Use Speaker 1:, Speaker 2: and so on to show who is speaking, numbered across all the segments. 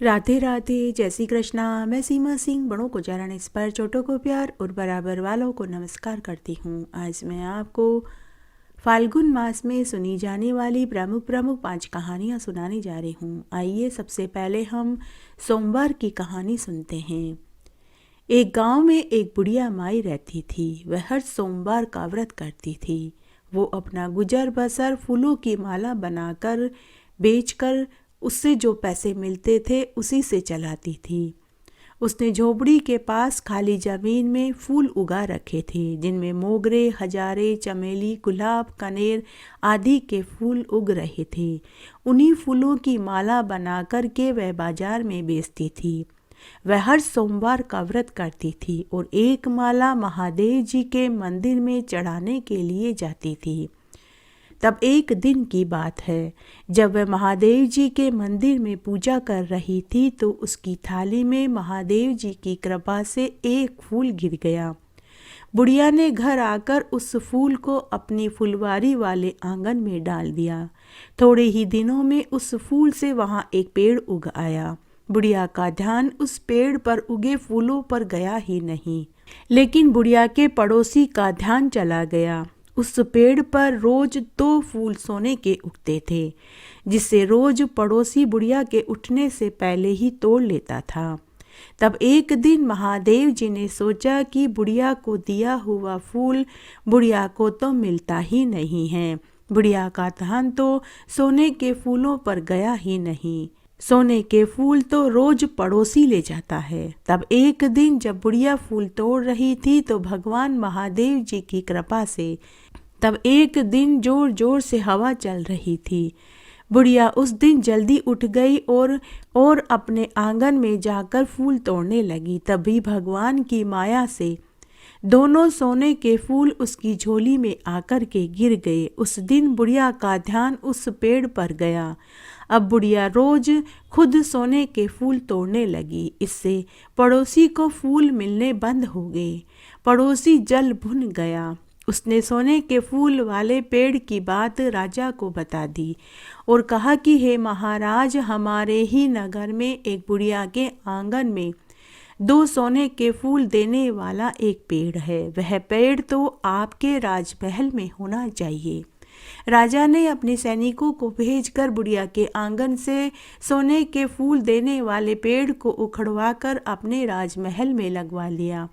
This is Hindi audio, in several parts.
Speaker 1: राधे राधे, जय श्री कृष्णा। मैं सीमा सिंह बड़ों को चरण स्पर्श, छोटों को प्यार और बराबर वालों को नमस्कार करती हूँ। आज मैं आपको फाल्गुन मास में सुनी जाने वाली प्रमुख प्रमुख 5 कहानियाँ सुनाने जा रही हूँ। आइए सबसे पहले हम सोमवार की कहानी सुनते हैं। एक गांव में एक बुढ़िया माई रहती थी। वह हर सोमवार का व्रत करती थी। वो अपना गुजर बसर फूलों की माला बनाकर बेचकर उससे जो पैसे मिलते थे उसी से चलाती थी। उसने झोपड़ी के पास खाली जमीन में फूल उगा रखे थे, जिनमें मोगरे, हजारे, चमेली, गुलाब, कनेर आदि के फूल उग रहे थे। उन्हीं फूलों की माला बना कर के वह बाजार में बेचती थी। वह हर सोमवार का व्रत करती थी और एक माला महादेव जी के मंदिर में चढ़ाने के लिए जाती थी। तब एक दिन की बात है, जब वह महादेव जी के मंदिर में पूजा कर रही थी तो उसकी थाली में महादेव जी की कृपा से एक फूल गिर गया। बुढ़िया ने घर आकर उस फूल को अपनी फुलवारी वाले आंगन में डाल दिया। थोड़े ही दिनों में उस फूल से वहां एक पेड़ उग आया। बुढ़िया का ध्यान उस पेड़ पर उगे फूलों पर गया ही नहीं, लेकिन बुढ़िया के पड़ोसी का ध्यान चला गया। उस पेड़ पर रोज 2 फूल सोने के उगते थे, जिसे रोज पड़ोसी बुढ़िया के उठने से पहले ही तोड़ लेता था। तब एक दिन महादेव जी ने सोचा कि बुढ़िया को दिया हुआ फूल बुढ़िया को तो मिलता ही नहीं है। बुढ़िया का ध्यान तो सोने के फूलों पर गया ही नहीं। सोने के फूल तो रोज पड़ोसी ले जाता है। तब एक दिन जब बुढ़िया फूल तोड़ रही थी तो भगवान महादेव जी की कृपा से तब एक दिन जोर जोर से हवा चल रही थी। बुढ़िया उस दिन जल्दी उठ गई और अपने आंगन में जाकर फूल तोड़ने लगी। तभी भगवान की माया से दोनों सोने के फूल उसकी झोली में आकर के गिर गए। उस दिन बुढ़िया का ध्यान उस पेड़ पर गया। अब बुढ़िया रोज खुद सोने के फूल तोड़ने लगी। इससे पड़ोसी को फूल मिलने बंद हो गए। पड़ोसी जल भुन गया। उसने सोने के फूल वाले पेड़ की बात राजा को बता दी और कहा कि हे महाराज, हमारे ही नगर में एक बुढ़िया के आंगन में 2 सोने के फूल देने वाला एक पेड़ है। वह पेड़ तो आपके राजमहल में होना चाहिए। राजा ने अपने सैनिकों को भेजकर बुढ़िया के आंगन से सोने के फूल देने वाले पेड़ को उखड़वाकर अपने राजमहल में लगवा लिया।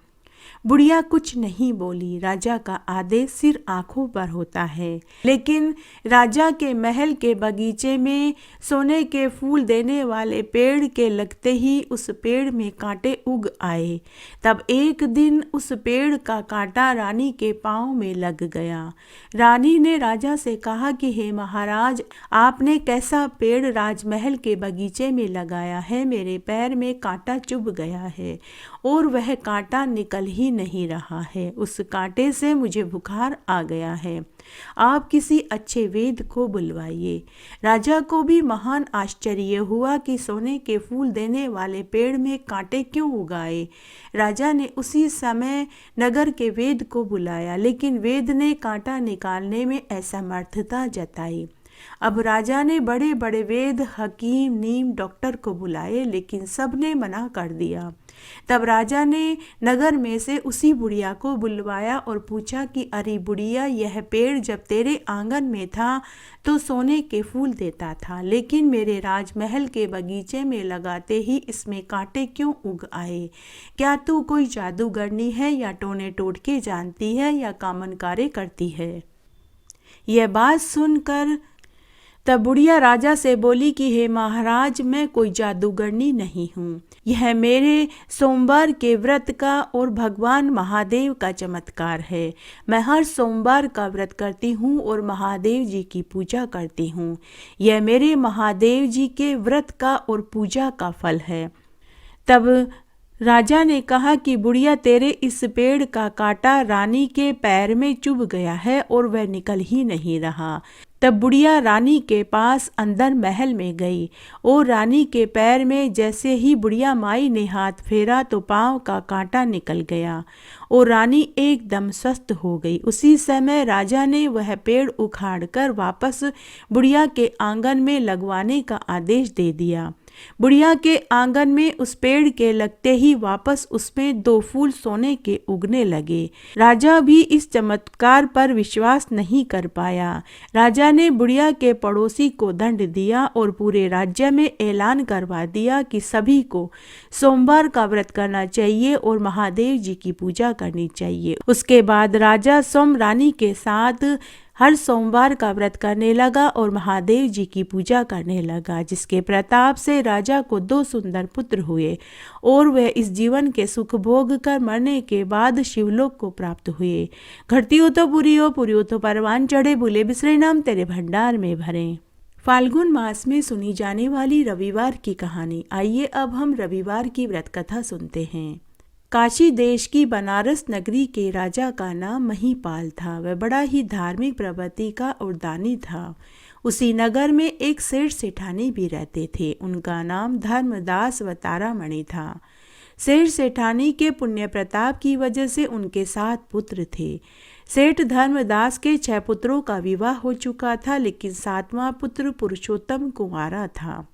Speaker 1: बुढ़िया कुछ नहीं बोली। राजा का आदेश सिर आंखों पर होता है, लेकिन राजा के महल के बगीचे में सोने के फूल देने वाले पेड़ के लगते ही उस पेड़ में कांटे उग आए। तब एक दिन उस पेड़ का कांटा रानी के पांव में लग गया। रानी ने राजा से कहा कि हे महाराज, आपने कैसा पेड़ राजमहल के बगीचे में लगाया है। मेरे पैर में कांटा चुभ गया है और वह कांटा निकल ही नहीं रहा है। उस कांटे से मुझे बुखार आ गया है। आप किसी अच्छे वैद्य को बुलवाइए। राजा को भी महान आश्चर्य हुआ कि सोने के फूल देने वाले पेड़ में कांटे क्यों उगाए। राजा ने उसी समय नगर के वैद्य को बुलाया, लेकिन वैद्य ने कांटा निकालने में असमर्थता जताई। अब राजा ने बड़े बड़े वैद्य, हकीम, नीम डॉक्टर को बुलाए, लेकिन सब ने मना कर दिया। तब राजा ने नगर में से उसी बुढ़िया को बुलवाया और पूछा कि अरे बुढ़िया, यह पेड़ जब तेरे आंगन में था तो सोने के फूल देता था, लेकिन मेरे राजमहल के बगीचे में लगाते ही इसमें कांटे क्यों उग आए? क्या तू कोई जादूगरनी है या टोने टोटके जानती है या कामनकारे करती है? यह बात सुनकर तब बुढ़िया राजा से बोली कि हे महाराज, मैं कोई जादूगरनी नहीं हूँ। यह मेरे सोमवार के व्रत का और भगवान महादेव का चमत्कार है। मैं हर सोमवार का व्रत करती हूँ और महादेव जी की पूजा करती हूँ। यह मेरे महादेव जी के व्रत का और पूजा का फल है। तब राजा ने कहा कि बुढ़िया, तेरे इस पेड़ का कांटा रानी के पैर में चुभ गया है और वह निकल ही नहीं रहा। तब बुढ़िया रानी के पास अंदर महल में गई और रानी के पैर में जैसे ही बुढ़िया माई ने हाथ फेरा तो पांव का कांटा निकल गया और रानी एकदम स्वस्थ हो गई। उसी समय राजा ने वह पेड़ उखाड़कर वापस बुढ़िया के आंगन में लगवाने का आदेश दे दिया। बुढ़िया के आंगन में उस पेड़ के लगते ही वापस उसमें 2 फूल सोने के उगने लगे। राजा भी इस चमत्कार पर विश्वास नहीं कर पाया। राजा ने बुढ़िया के पड़ोसी को दंड दिया और पूरे राज्य में ऐलान करवा दिया कि सभी को सोमवार का व्रत करना चाहिए और महादेव जी की पूजा करनी चाहिए। उसके बाद राजा सोम रानी के साथ हर सोमवार का व्रत करने लगा और महादेव जी की पूजा करने लगा, जिसके प्रताप से राजा को 2 सुंदर पुत्र हुए और वह इस जीवन के सुख भोग कर मरने के बाद शिवलोक को प्राप्त हुए। घटती हो तो पूरी हो तो परवान चढ़े, भूले बिसरे नाम तेरे भंडार में भरे। फाल्गुन मास में सुनी जाने वाली रविवार की कहानी। आइए अब हम रविवार की व्रत कथा सुनते हैं। काशी देश की बनारस नगरी के राजा का नाम महिपाल था। वह बड़ा ही धार्मिक प्रवृत्ति का उद्दानी था। उसी नगर में एक सेठ सेठानी भी रहते थे। उनका नाम धर्मदास व तारामणि था। सेठ सेठानी के पुण्य प्रताप की वजह से उनके 7 पुत्र थे। सेठ धर्मदास के 6 पुत्रों का विवाह हो चुका था, लेकिन 7वां पुत्र पुरुषोत्तम कुंवारा था।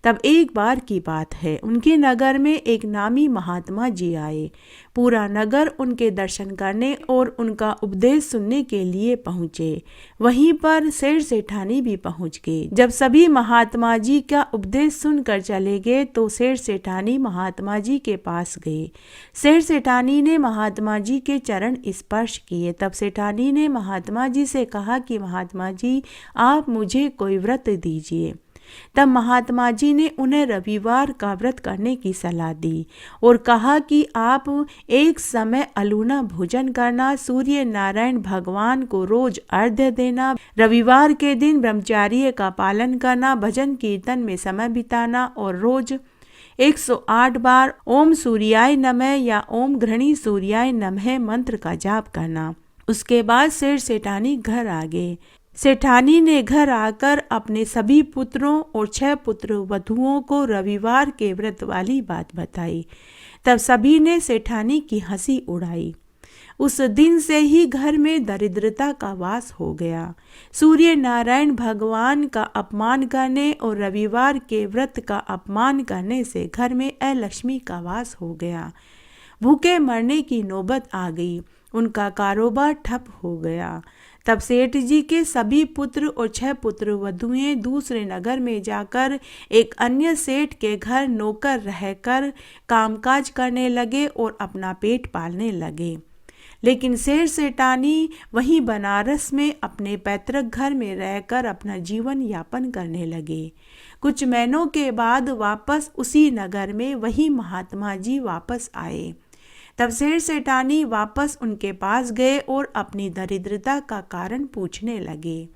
Speaker 1: तब एक बार की बात है, उनके नगर में एक नामी महात्मा जी आए। पूरा नगर उनके दर्शन करने और उनका उपदेश सुनने के लिए पहुँचे। वहीं पर सेठ सेठानी भी पहुँच गए। जब सभी महात्मा जी का उपदेश सुनकर चले गए तो सेठ सेठानी महात्मा जी के पास गए। सेठ सेठानी ने महात्मा जी के चरण स्पर्श किए। तब सेठानी ने महात्मा जी से कहा कि महात्मा जी, आप मुझे कोई व्रत दीजिए। तब महात्मा जी ने उन्हें रविवार का व्रत करने की सलाह दी और कहा कि आप एक समय अलूना भोजन करना, सूर्य नारायण भगवान को रोज अर्घ्य देना, रविवार के दिन ब्रह्मचर्य का पालन करना, भजन कीर्तन में समय बिताना और रोज 108 बार ओम सूर्याय नमः या ओम घृणी सूर्याय नमः मंत्र का जाप करना। उसके बाद सेठ सेठानी घर आ गए। सेठानी ने घर आकर अपने सभी पुत्रों और 6 पुत्र वधुओं को रविवार के व्रत वाली बात बताई। तब सभी ने सेठानी की हंसी उड़ाई। उस दिन से ही घर में दरिद्रता का वास हो गया। सूर्य नारायण भगवान का अपमान करने और रविवार के व्रत का अपमान करने से घर में अलक्ष्मी का वास हो गया। भूखे मरने की नौबत आ गई। उनका कारोबार ठप हो गया। तब सेठ जी के सभी पुत्र और 6 पुत्र वधुएं दूसरे नगर में जाकर एक अन्य सेठ के घर नौकर रहकर कामकाज करने लगे और अपना पेट पालने लगे। लेकिन सेठ सेठानी वहीं बनारस में अपने पैतृक घर में रहकर अपना जीवन यापन करने लगे। कुछ महीनों के बाद वापस उसी नगर में वही महात्मा जी वापस आए। तब सेठ सेठानी वापस उनके पास गए और अपनी दरिद्रता का कारण पूछने लगे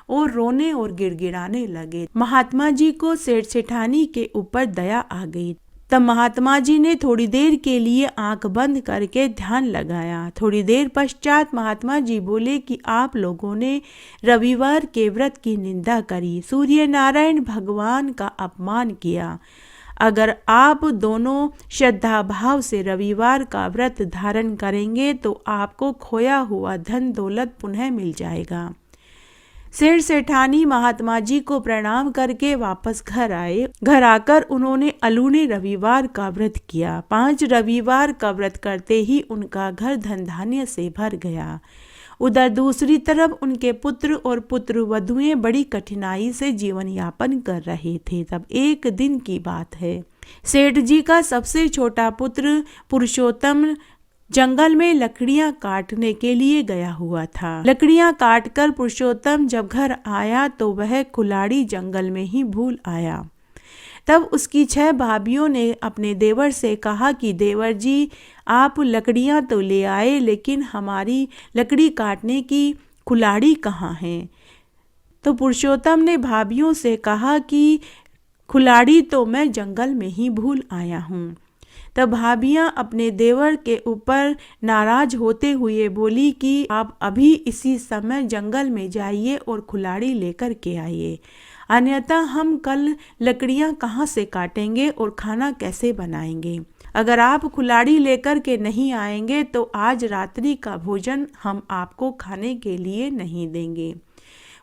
Speaker 1: और रोने और गिड़गिड़ाने लगे। महात्मा जी को सेठ सेठानी के ऊपर दया आ गई। तब महात्मा जी ने थोड़ी देर के लिए आंख बंद करके ध्यान लगाया। थोड़ी देर पश्चात महात्मा जी बोले कि आप लोगों ने रविवार के व्रत की निंदा करी, सूर्य नारायण भगवान का अपमान किया। अगर आप दोनों श्रद्धा भाव से रविवार का व्रत धारण करेंगे तो आपको खोया हुआ धन दौलत पुनः मिल जाएगा। सेठ सेठानी महात्मा जी को प्रणाम करके वापस घर आए। घर आकर उन्होंने अलूने रविवार का व्रत किया। 5 रविवार का व्रत करते ही उनका घर धन धान्य से भर गया। उधर दूसरी तरफ उनके पुत्र और पुत्र वधुएं बड़ी कठिनाई से जीवन यापन कर रहे थे। तब एक दिन की बात है, सेठ जी का सबसे छोटा पुत्र पुरुषोत्तम जंगल में लकड़ियां काटने के लिए गया हुआ था। लकड़ियां काटकर पुरुषोत्तम जब घर आया तो वह कुल्हाड़ी जंगल में ही भूल आया। तब उसकी 6 भाभियों ने अपने देवर से कहा कि देवर जी, आप लकड़ियां तो ले आए लेकिन हमारी लकड़ी काटने की कुल्हाड़ी कहाँ है। तो पुरुषोत्तम ने भाभियों से कहा कि कुल्हाड़ी तो मैं जंगल में ही भूल आया हूँ। तब भाभियां अपने देवर के ऊपर नाराज होते हुए बोली कि आप अभी इसी समय जंगल में जाइए और कुल्हाड़ी लेकर के आइए, अन्यथा हम कल लकड़ियां कहाँ से काटेंगे और खाना कैसे बनाएंगे। अगर आप कुल्हाड़ी लेकर के नहीं आएंगे तो आज रात्रि का भोजन हम आपको खाने के लिए नहीं देंगे।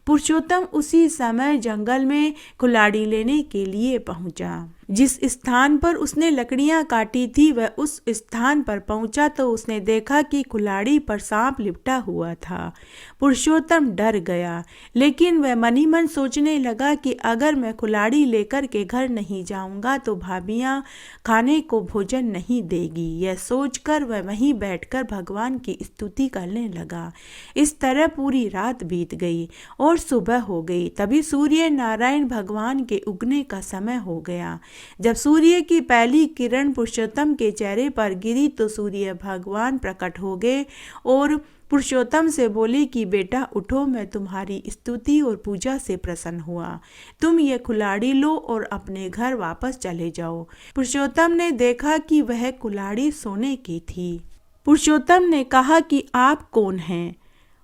Speaker 1: पुरुषोत्तम उसी समय जंगल में कुल्हाड़ी लेने के लिए पहुंचा। जिस स्थान पर उसने लकड़ियां काटी थी वह उस स्थान पर पहुंचा तो उसने देखा कि कुल्हाड़ी पर सांप लिपटा हुआ था। पुरुषोत्तम डर गया, लेकिन वह मनी मन सोचने लगा कि अगर मैं कुल्हाड़ी लेकर के घर नहीं जाऊंगा तो भाभियां खाने को भोजन नहीं देगी। यह सोचकर वह वहीं बैठकर भगवान की स्तुति करने लगा। इस तरह पूरी रात बीत गई और सुबह हो गई। तभी सूर्य नारायण भगवान के उगने का समय हो गया। जब सूर्य की पहली किरण पुरुषोत्तम के चेहरे पर गिरी तो सूर्य भगवान प्रकट हो गए और पुरुषोत्तम से बोले कि बेटा उठो, मैं तुम्हारी स्तुति और पूजा से प्रसन्न हुआ। तुम ये कुल्हाड़ी लो और अपने घर वापस चले जाओ। पुरुषोत्तम ने देखा कि वह कुल्हाड़ी सोने की थी। पुरुषोत्तम ने कहा कि आप कौन हैं?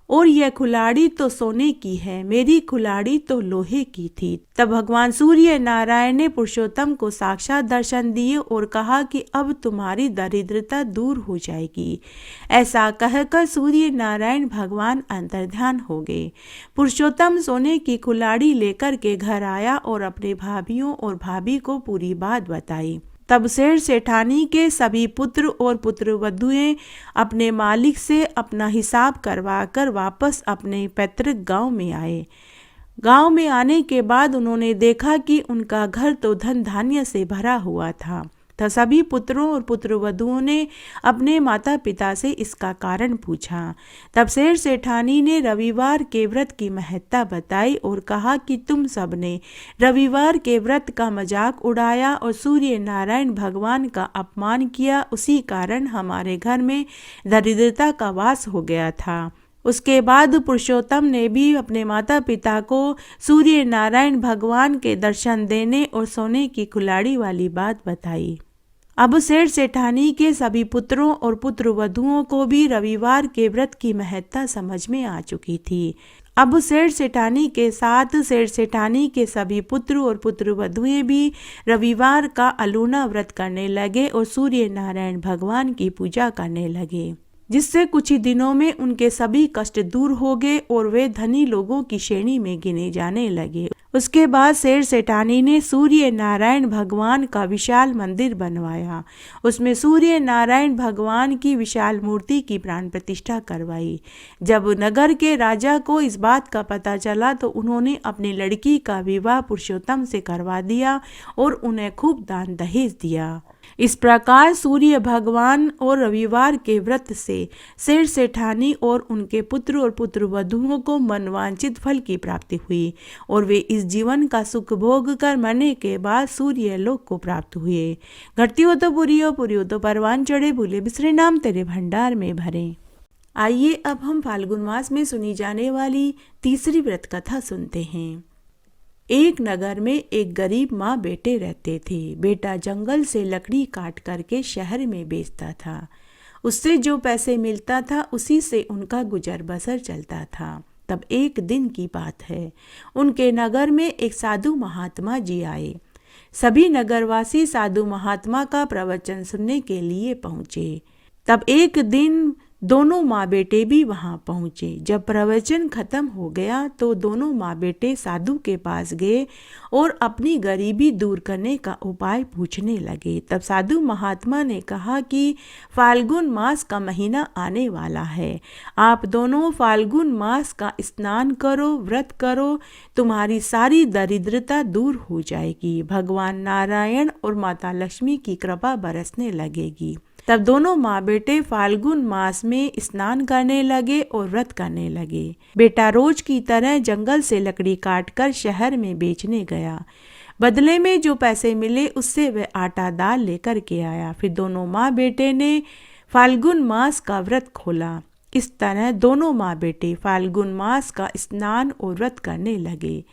Speaker 1: और यह कुल्हाड़ी तो सोने की है, मेरी कुल्हाड़ी तो लोहे की थी। तब भगवान सूर्य नारायण ने पुरुषोत्तम को साक्षात दर्शन दिए और कहा कि अब तुम्हारी दरिद्रता दूर हो जाएगी। ऐसा कहकर सूर्य नारायण भगवान अंतर्ध्यान हो गए। पुरुषोत्तम सोने की कुल्हाड़ी लेकर के घर आया और अपने भाभियों और भाभी को पूरी बात बताई। तब सेठ सेठानी के सभी पुत्र और पुत्रवधुएं अपने मालिक से अपना हिसाब करवाकर वापस अपने पैतृक गांव में आए। गांव में आने के बाद उन्होंने देखा कि उनका घर तो धन धान्य से भरा हुआ था। तब सभी पुत्रों और पुत्रवधुओं ने अपने माता पिता से इसका कारण पूछा। तब सेठ सेठानी ने रविवार के व्रत की महत्ता बताई और कहा कि तुम सब ने रविवार के व्रत का मजाक उड़ाया और सूर्य नारायण भगवान का अपमान किया, उसी कारण हमारे घर में दरिद्रता का वास हो गया था। उसके बाद पुरुषोत्तम ने भी अपने माता पिता को सूर्य नारायण भगवान के दर्शन देने और सोने की कुल्हाड़ी वाली बात बताई। अब सेठ सेठानी के सभी पुत्रों और पुत्रवधुओं को भी रविवार के व्रत की महत्ता समझ में आ चुकी थी। अब सेठ सेठानी के साथ सेठ सेठानी के सभी पुत्र और पुत्रवधुएं भी रविवार का अलूना व्रत करने लगे और सूर्य नारायण भगवान की पूजा करने लगे, जिससे कुछ ही दिनों में उनके सभी कष्ट दूर हो गए और वे धनी लोगों की श्रेणी में गिने जाने लगे। उसके बाद सेठ सेठानी ने सूर्य नारायण भगवान का विशाल मंदिर बनवाया। उसमें सूर्य नारायण भगवान की विशाल मूर्ति की प्राण प्रतिष्ठा करवाई। जब नगर के राजा को इस बात का पता चला तो उन्होंने अपनी लड़की का विवाह पुरुषोत्तम से करवा दिया और उन्हें खूब दान दहेज दिया। इस प्रकार सूर्य भगवान और रविवार के व्रत से सेठ सेठानी और उनके पुत्र और पुत्रवधुओं को मनवांछित फल की प्राप्ति हुई और वे इस जीवन का सुख भोग कर मरने के बाद सूर्य लोक को प्राप्त हुए। घटती हो तो बुरी हो, पूरी हो तो परवान चढ़े, भूले बिसरे नाम तेरे भंडार में भरे। आइए अब हम फाल्गुन मास में सुनी जाने वाली तीसरी व्रत कथा सुनते हैं। एक नगर में एक गरीब माँ बेटे रहते थे। बेटा जंगल से लकड़ी काट करके शहर में बेचता था। उससे जो पैसे मिलता था उसी से उनका गुजर बसर चलता था। तब एक दिन की बात है, उनके नगर में एक साधु महात्मा जी आए। सभी नगरवासी साधु महात्मा का प्रवचन सुनने के लिए पहुँचे। तब एक दिन दोनों माँ बेटे भी वहाँ पहुँचे। जब प्रवचन खत्म हो गया तो दोनों माँ बेटे साधु के पास गए और अपनी गरीबी दूर करने का उपाय पूछने लगे। तब साधु महात्मा ने कहा कि फाल्गुन मास का महीना आने वाला है, आप दोनों फाल्गुन मास का स्नान करो, व्रत करो, तुम्हारी सारी दरिद्रता दूर हो जाएगी। भगवान नारायण और माता लक्ष्मी की कृपा बरसने लगेगी। तब दोनों माँ बेटे फाल्गुन मास में स्नान करने लगे और व्रत करने लगे। बेटा रोज की तरह जंगल से लकड़ी काटकर शहर में बेचने गया। बदले में जो पैसे मिले उससे वह आटा दाल लेकर के आया। फिर दोनों माँ बेटे ने फाल्गुन मास का व्रत खोला। इस तरह दोनों माँ बेटे फाल्गुन मास का स्नान और व्रत करने लगे।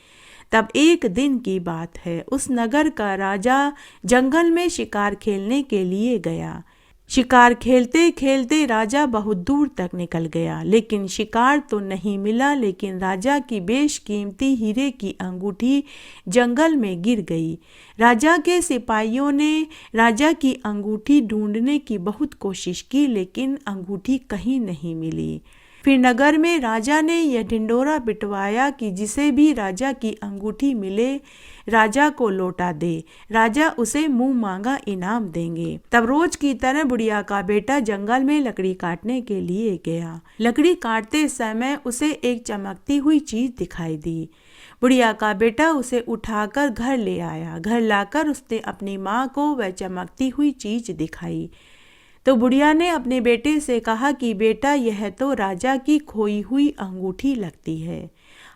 Speaker 1: तब एक दिन की बात है, उस नगर का राजा जंगल में शिकार खेलने के लिए गया। शिकार खेलते खेलते राजा बहुत दूर तक निकल गया, लेकिन शिकार तो नहीं मिला। लेकिन राजा की बेशकीमती हीरे की अंगूठी जंगल में गिर गई। राजा के सिपाहियों ने राजा की अंगूठी ढूंढने की बहुत कोशिश की, लेकिन अंगूठी कहीं नहीं मिली। फिर नगर में राजा ने यह ढिंढोरा पिटवाया कि जिसे भी राजा की अंगूठी मिले राजा को लौटा दे, राजा उसे मुंह मांगा इनाम देंगे। तब रोज की तरह बुढ़िया का बेटा जंगल में लकड़ी काटने के लिए गया। लकड़ी काटते समय उसे एक चमकती हुई चीज दिखाई दी। बुढ़िया का बेटा उसे उठाकर घर ले आया। घर लाकर उसने अपनी माँ को वह चमकती हुई चीज दिखाई। तो बुढ़िया ने अपने बेटे से कहा कि बेटा, यह तो राजा की खोई हुई अंगूठी लगती है।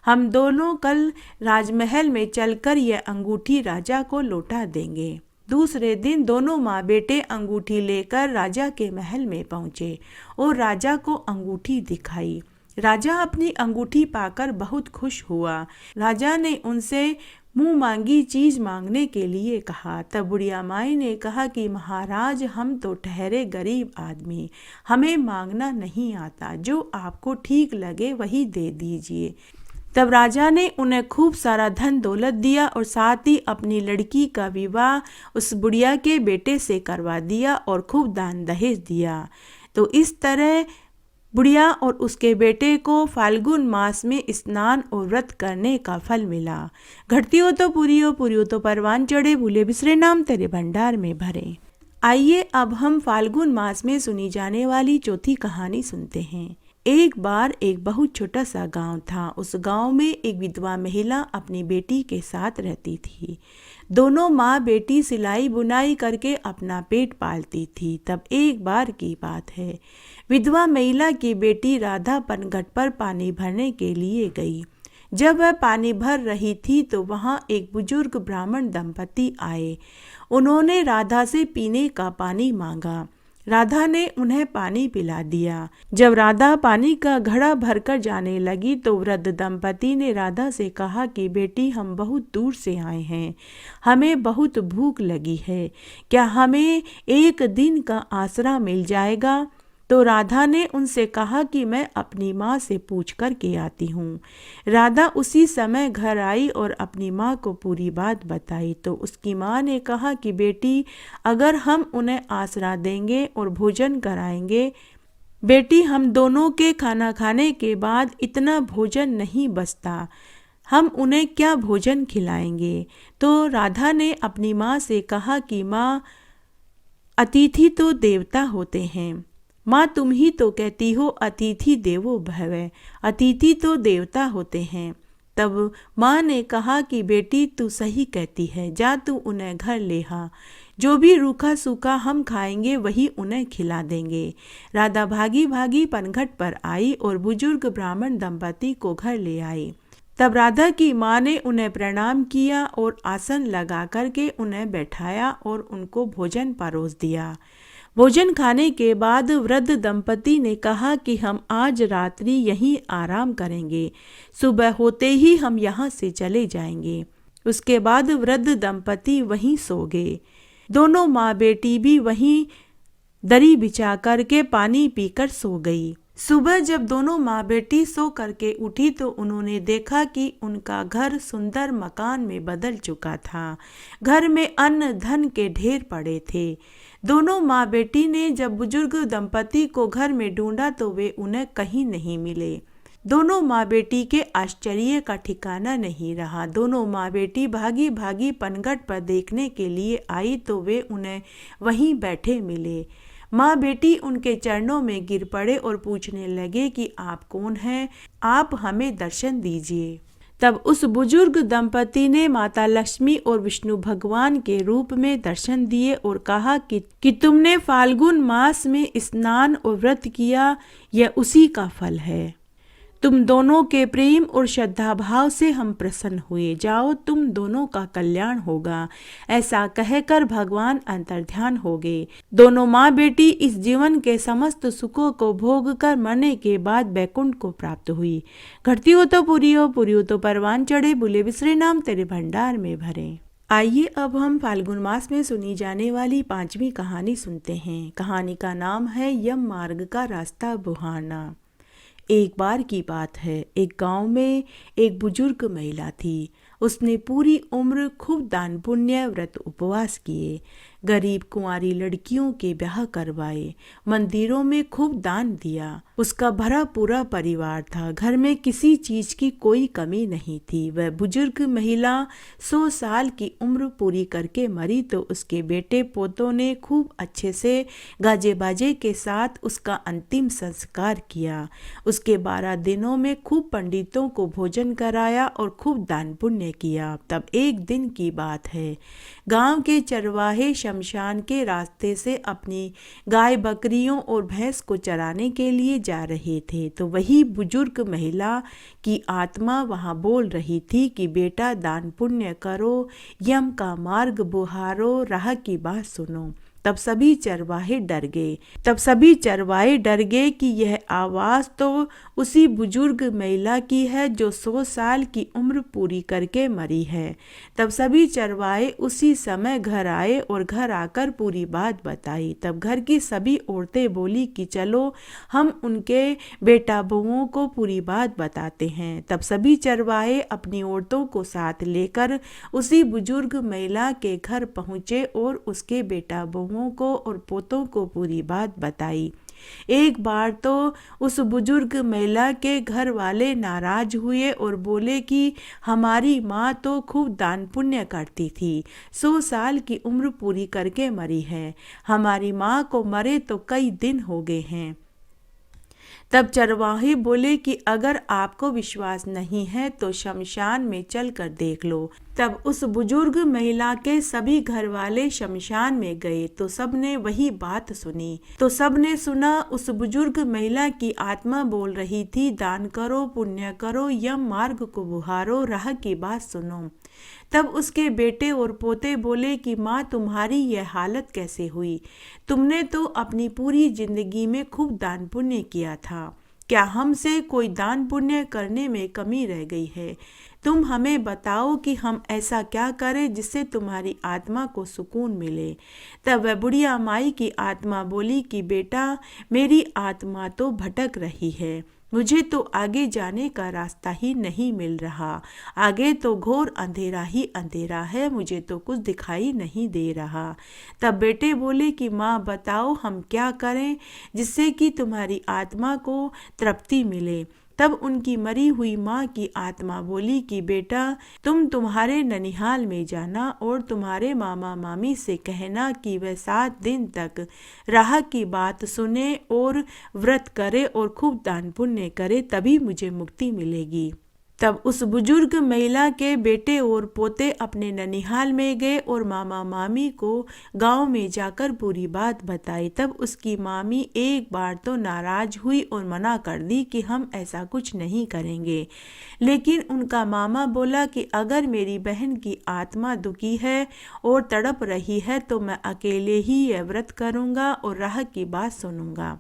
Speaker 1: हम दोनों कल राजमहल में चलकर यह अंगूठी राजा को लौटा देंगे। दूसरे दिन दोनों माँ बेटे अंगूठी लेकर राजा के महल में पहुँचे और राजा को अंगूठी दिखाई। राजा अपनी अंगूठी पाकर बहुत खुश हुआ। राजा ने उनसे मुंह मांगी चीज मांगने के लिए कहा। तब बुढ़िया माई ने कहा कि महाराज, हम तो ठहरे गरीब आदमी, हमें मांगना नहीं आता, जो आपको ठीक लगे वही दे दीजिए। तब राजा ने उन्हें खूब सारा धन दौलत दिया और साथ ही अपनी लड़की का विवाह उस बुढ़िया के बेटे से करवा दिया और खूब दान दहेज दिया। तो इस तरह बुढ़िया और उसके बेटे को फाल्गुन मास में स्नान और व्रत करने का फल मिला। घटती हो तो पूरी हो, पूरी हो तो परवान चढ़े, भूले बिसरे नाम तेरे भंडार में भरे। आइए अब हम फाल्गुन मास में सुनी जाने वाली चौथी कहानी सुनते हैं। एक बार एक बहुत छोटा सा गांव था। उस गांव में एक विधवा महिला अपनी बेटी के साथ रहती थी। दोनों माँ बेटी सिलाई बुनाई करके अपना पेट पालती थी। तब एक बार की बात है, विधवा महिला की बेटी राधा पनघट पर पानी भरने के लिए गई। जब वह पानी भर रही थी तो वहाँ एक बुजुर्ग ब्राह्मण दंपति आए। उन्होंने राधा से पीने का पानी मांगा। राधा ने उन्हें पानी पिला दिया। जब राधा पानी का घड़ा भरकर जाने लगी तो वृद्ध दंपति ने राधा से कहा कि बेटी, हम बहुत दूर से आए हैं, हमें बहुत भूख लगी है, क्या हमें एक दिन का आसरा मिल जाएगा? तो राधा ने उनसे कहा कि मैं अपनी माँ से पूछ कर के आती हूँ। राधा उसी समय घर आई और अपनी माँ को पूरी बात बताई। तो उसकी माँ ने कहा कि बेटी, अगर हम उन्हें आसरा देंगे और भोजन कराएंगे, बेटी, हम दोनों के खाना खाने के बाद इतना भोजन नहीं बचता, हम उन्हें क्या भोजन खिलाएंगे? तो राधा ने अपनी माँ से कहा कि माँ, अतिथि तो देवता होते हैं। माँ, तुम ही तो कहती हो अतिथि देवो भव, अतिथि तो देवता होते हैं। तब माँ ने कहा कि बेटी, तू सही कहती है, जा तू उन्हें घर ले आ, जो भी रूखा सूखा हम खाएंगे वही उन्हें खिला देंगे। राधा भागी भागी पनघट पर आई और बुजुर्ग ब्राह्मण दंपति को घर ले आई। तब राधा की माँ ने उन्हें प्रणाम किया और आसन लगा करके उन्हें बैठाया और उनको भोजन परोस दिया। भोजन खाने के बाद वृद्ध दंपति ने कहा कि हम आज रात्रि यहीं आराम करेंगे, सुबह होते ही हम यहाँ से चले जाएंगे। उसके बाद वृद्ध दंपति वहीं सो गए। दोनों माँ बेटी भी वहीं दरी बिछा करके पानी पीकर सो गई। सुबह जब दोनों माँ बेटी सो करके उठी तो उन्होंने देखा कि उनका घर सुंदर मकान में बदल चुका था। घर में अन्न धन के ढेर पड़े थे। दोनों माँ बेटी ने जब बुजुर्ग दंपति को घर में ढूंढा तो वे उन्हें कहीं नहीं मिले। दोनों माँ बेटी के आश्चर्य का ठिकाना नहीं रहा। दोनों माँ बेटी भागी भागी पनघट पर देखने के लिए आई तो वे उन्हें वहीं बैठे मिले। माँ बेटी उनके चरणों में गिर पड़े और पूछने लगे कि आप कौन हैं, आप हमें दर्शन दीजिए। तब उस बुजुर्ग दंपति ने माता लक्ष्मी और विष्णु भगवान के रूप में दर्शन दिए और कहा कि तुमने फाल्गुन मास में स्नान और व्रत किया, यह उसी का फल है। तुम दोनों के प्रेम और श्रद्धा भाव से हम प्रसन्न हुए। जाओ, तुम दोनों का कल्याण होगा। ऐसा कहकर भगवान अंतर्ध्यान हो गए। दोनों माँ बेटी इस जीवन के समस्त सुखों को भोग कर मरने के बाद बैकुंठ को प्राप्त हुई। घटती हो तो पूरी हो, पूरी हो तो परवान चढ़े, भूले बिसरे नाम तेरे भंडार में भरे। आइए अब हम फाल्गुन मास में सुनी जाने वाली पांचवी कहानी सुनते हैं। कहानी का नाम है यम मार्ग का रास्ता बुहारना। एक बार की बात है, एक गांव में एक बुजुर्ग महिला थी। उसने पूरी उम्र खूब दान पुण्य व्रत उपवास किए। गरीब कुंवारी लड़कियों के ब्याह करवाए, मंदिरों में खूब दान दिया। उसका भरा पूरा परिवार था, घर में किसी चीज की कोई कमी नहीं थी। वह बुजुर्ग महिला 100 साल की उम्र पूरी करके मरी तो उसके बेटे पोतों ने खूब अच्छे से गाजे बाजे के साथ उसका अंतिम संस्कार किया। उसके 12 दिनों में खूब पंडितों को भोजन कराया और खूब दान पुण्य किया। तब एक दिन की बात है, गांव के चरवाहे शमशान के रास्ते से अपनी गाय बकरियों और भैंस को चराने के लिए जा रहे थे, तो वही बुजुर्ग महिला की आत्मा वहां बोल रही थी कि बेटा दान पुण्य करो, यम का मार्ग बुहारो, राह की बात सुनो। तब सभी चरवाहे डर गए कि यह आवाज़ तो उसी बुजुर्ग महिला की है जो 100 साल की उम्र पूरी करके मरी है। तब सभी चरवाहे उसी समय घर आए और घर आकर पूरी बात बताई। तब घर की सभी औरतें बोली कि चलो हम उनके बेटा बहुओं को पूरी बात बताते हैं। तब सभी चरवाहे अपनी औरतों को साथ लेकर उसी बुजुर्ग महिला के घर पहुँचे और उसके बेटा बहुओं को और पोतों को पूरी बात बताई। एक बार तो उस बुजुर्ग महिला के घर वाले नाराज हुए और बोले कि हमारी माँ तो खूब दान पुण्य करती थी, 100 साल की उम्र पूरी करके मरी है, हमारी माँ को मरे तो कई दिन हो गए हैं। तब चरवाहे बोले कि अगर आपको विश्वास नहीं है तो शमशान में चल कर देख लो। तब उस बुजुर्ग महिला के सभी घर वाले शमशान में गए तो सबने वही बात सुनी। तो सबने सुना उस बुजुर्ग महिला की आत्मा बोल रही थी, दान करो, पुण्य करो, यम मार्ग को बुहारो, राह की बात सुनो। तब उसके बेटे और पोते बोले कि माँ तुम्हारी यह हालत कैसे हुई? तुमने तो अपनी पूरी जिंदगी में खूब दान पुण्य किया था, क्या हमसे कोई दान पुण्य करने में कमी रह गई है? तुम हमें बताओ कि हम ऐसा क्या करें जिससे तुम्हारी आत्मा को सुकून मिले। तब वह बुढ़िया माई की आत्मा बोली कि बेटा मेरी आत्मा तो भटक रही है, मुझे तो आगे जाने का रास्ता ही नहीं मिल रहा, आगे तो घोर अंधेरा ही अंधेरा है, मुझे तो कुछ दिखाई नहीं दे रहा। तब बेटे बोले कि माँ बताओ हम क्या करें जिससे कि तुम्हारी आत्मा को तृप्ति मिले। तब उनकी मरी हुई माँ की आत्मा बोली कि बेटा तुम तुम्हारे ननिहाल में जाना और तुम्हारे मामा मामी से कहना कि वह 7 दिन तक राह की बात सुने और व्रत करे और खूब दान पुण्य करे, तभी मुझे मुक्ति मिलेगी। तब उस बुजुर्ग महिला के बेटे और पोते अपने ननिहाल में गए और मामा मामी को गांव में जाकर पूरी बात बताई। तब उसकी मामी एक बार तो नाराज हुई और मना कर दी कि हम ऐसा कुछ नहीं करेंगे, लेकिन उनका मामा बोला कि अगर मेरी बहन की आत्मा दुखी है और तड़प रही है तो मैं अकेले ही यह व्रत करूँगा और राह की बात सुनूंगा।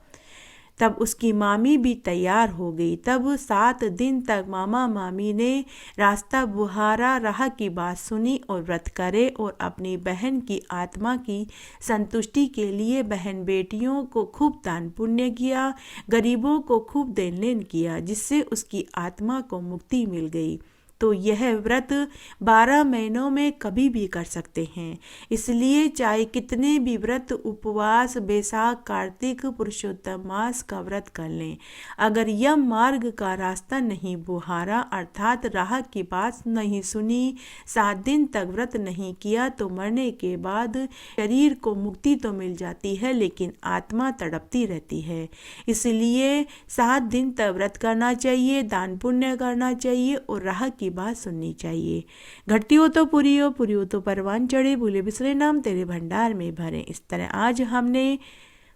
Speaker 1: तब उसकी मामी भी तैयार हो गई। तब 7 दिन तक मामा मामी ने रास्ता बुहारा, राह की बात सुनी और व्रत करे और अपनी बहन की आत्मा की संतुष्टि के लिए बहन बेटियों को खूब दान पुण्य किया, गरीबों को खूब देन लेन किया, जिससे उसकी आत्मा को मुक्ति मिल गई। तो यह व्रत 12 महीनों में कभी भी कर सकते हैं, इसलिए चाहे कितने भी व्रत उपवास बैसाख कार्तिक पुरुषोत्तम मास का व्रत कर लें, अगर यम मार्ग का रास्ता नहीं बुहारा अर्थात राह की बात नहीं सुनी, 7 दिन तक व्रत नहीं किया तो मरने के बाद शरीर को मुक्ति तो मिल जाती है लेकिन आत्मा तड़पती रहती है। इसलिए 7 दिन तक व्रत करना चाहिए, दान पुण्य करना चाहिए और राह की बात सुननी चाहिए। घटती हो तो पूरी हो तो परवान चढ़े, भूले बिसरे नाम तेरे भंडार में भरे। इस तरह आज हमने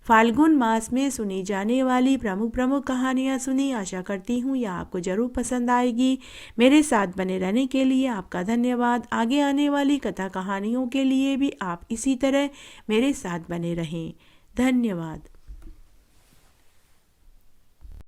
Speaker 1: फाल्गुन मास में सुनी जाने वाली प्रमुख कहानियाँ सुनी। आशा करती हूँ यह आपको जरूर पसंद आएगी। मेरे साथ बने रहने के लिए आपका धन्यवाद। आगे आने वाली कथा कहानियों के लिए भी आप इसी तरह मेरे साथ बने रहें। धन्यवाद।